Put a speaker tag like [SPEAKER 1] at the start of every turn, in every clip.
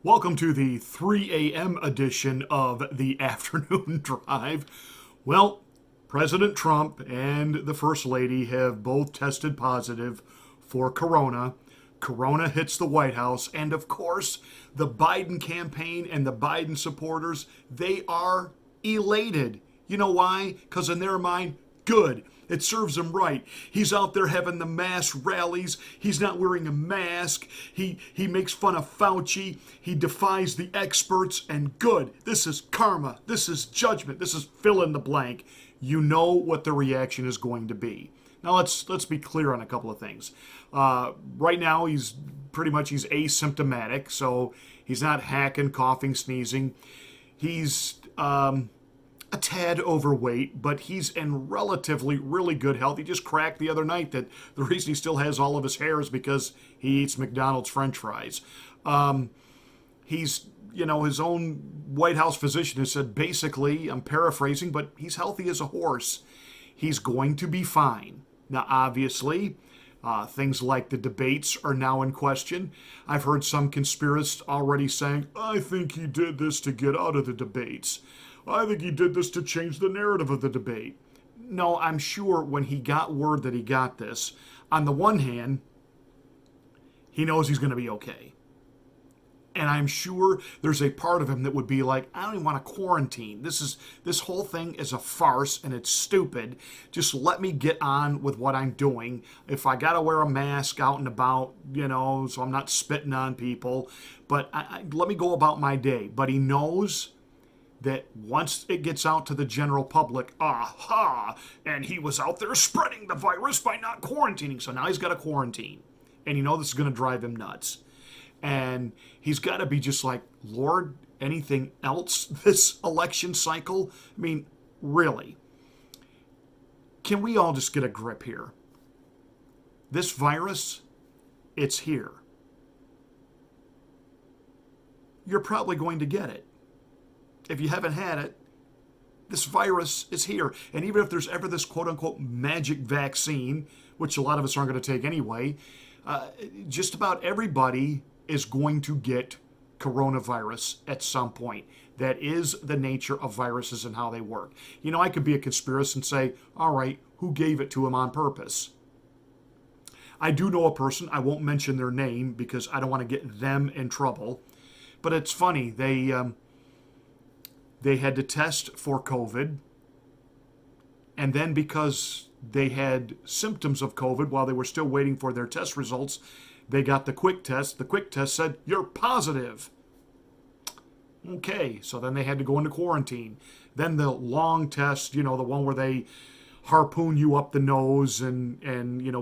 [SPEAKER 1] Welcome to the 3 a.m. edition of the afternoon drive. Well, President Trump and the First Lady have both tested positive for corona. Corona hits the White House, and of course, the Biden campaign and the Biden supporters, they are elated. You know why? Because in their mind, good. It serves him right. He's out there having the mass rallies. He's not wearing a mask. He makes fun of Fauci. He defies the experts. And good. This is karma. This is judgment. This is fill in the blank. You know what the reaction is going to be. Now let's be clear on a couple of things. Right now he's asymptomatic, so he's not hacking, coughing, sneezing. He's a tad overweight, but he's in relatively really good health. He just cracked the other night that the reason he still has all of his hair is because he eats McDonald's French fries. He's, his own White House physician has said basically, I'm paraphrasing, but he's healthy as a horse. He's going to be fine. Now, obviously, things like the debates are now in question. I've heard some conspiracists already saying, I think he did this to get out of the debates. I think he did this to change the narrative of the debate. No, I'm sure when he got word that he got this, on the one hand, he knows he's going to be okay. And I'm sure there's a part of him that would be like, I don't even want to quarantine. This whole thing is a farce and it's stupid. Just let me get on with what I'm doing. If I got to wear a mask out and about, so I'm not spitting on people, but let me go about my day. But he knows that once it gets out to the general public, and he was out there spreading the virus by not quarantining. So now he's got to quarantine. And this is going to drive him nuts. And he's got to be just like, Lord, anything else this election cycle? I mean, really? Can we all just get a grip here? This virus, it's here. You're probably going to get it. If you haven't had it, this virus is here. And even if there's ever this quote-unquote magic vaccine, which a lot of us aren't going to take anyway, just about everybody is going to get coronavirus at some point. That is the nature of viruses and how they work. I could be a conspiracist and say, all right, who gave it to him on purpose? I do know a person, I won't mention their name because I don't want to get them in trouble, but it's funny, they had to test for COVID, and then because they had symptoms of COVID while they were still waiting for their test results, they got the quick test. The quick test said, you're positive. Okay, so then they had to go into quarantine. Then the long test, the one where they harpoon you up the nose and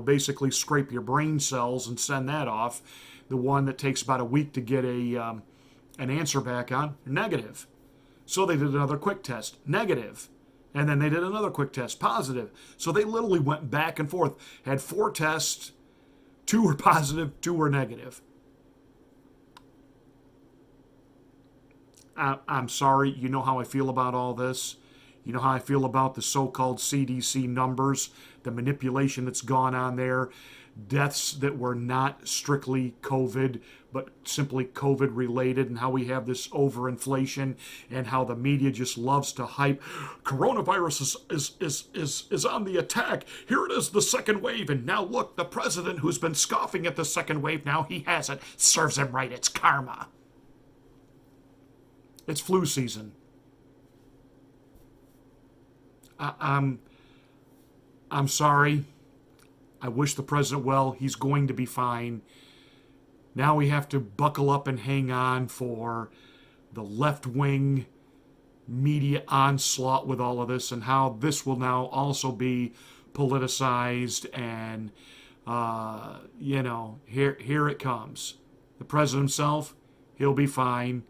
[SPEAKER 1] basically scrape your brain cells and send that off. The one that takes about a week to get an answer back on, negative. So they did another quick test, negative. And then they did another quick test, positive. So they literally went back and forth, had 4 tests, 2 were positive, 2 were negative. I'm sorry, you know how I feel about all this. You know how I feel about the so-called CDC numbers, the manipulation that's gone on there, deaths that were not strictly COVID, but simply COVID related, and how we have this overinflation and how the media just loves to hype. Coronavirus is on the attack. Here it is, the second wave. And now look, the president who's been scoffing at the second wave, now he has it. Serves him right. It's karma. It's flu season. I'm sorry. I wish the president well. He's going to be fine. Now we have to buckle up and hang on for the left-wing media onslaught with all of this, and how this will now also be politicized. And here it comes. The president himself, he'll be fine.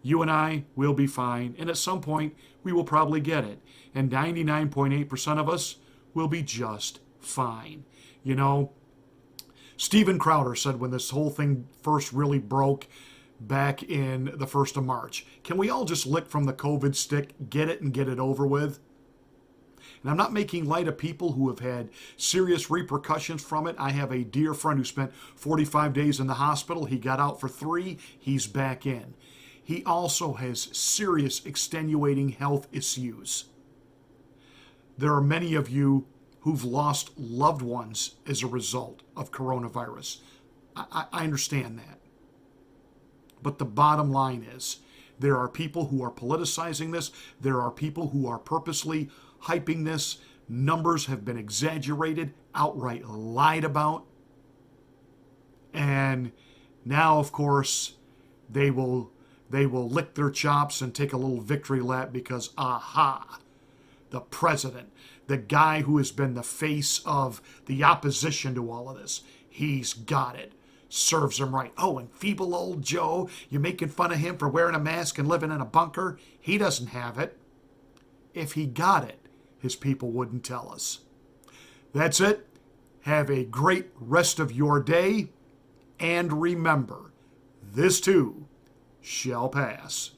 [SPEAKER 1] You and I will be fine. And at some point, we will probably get it. And 99.8% of us will be just fine. Steven Crowder said when this whole thing first really broke back in the 1st of March, can we all just lick from the COVID stick, get it and get it over with? And I'm not making light of people who have had serious repercussions from it. I have a dear friend who spent 45 days in the hospital. He got out for 3. He's back in. He also has serious extenuating health issues. There are many of you who've lost loved ones as a result of coronavirus. I understand that. But the bottom line is, there are people who are politicizing this. There are people who are purposely hyping this. Numbers have been exaggerated, outright lied about. And now, of course, they will lick their chops and take a little victory lap because, aha, the president, the guy who has been the face of the opposition to all of this, he's got it. Serves him right. Oh, and feeble old Joe, you're making fun of him for wearing a mask and living in a bunker? He doesn't have it. If he got it, his people wouldn't tell us. That's it. Have a great rest of your day. And remember, this too shall pass.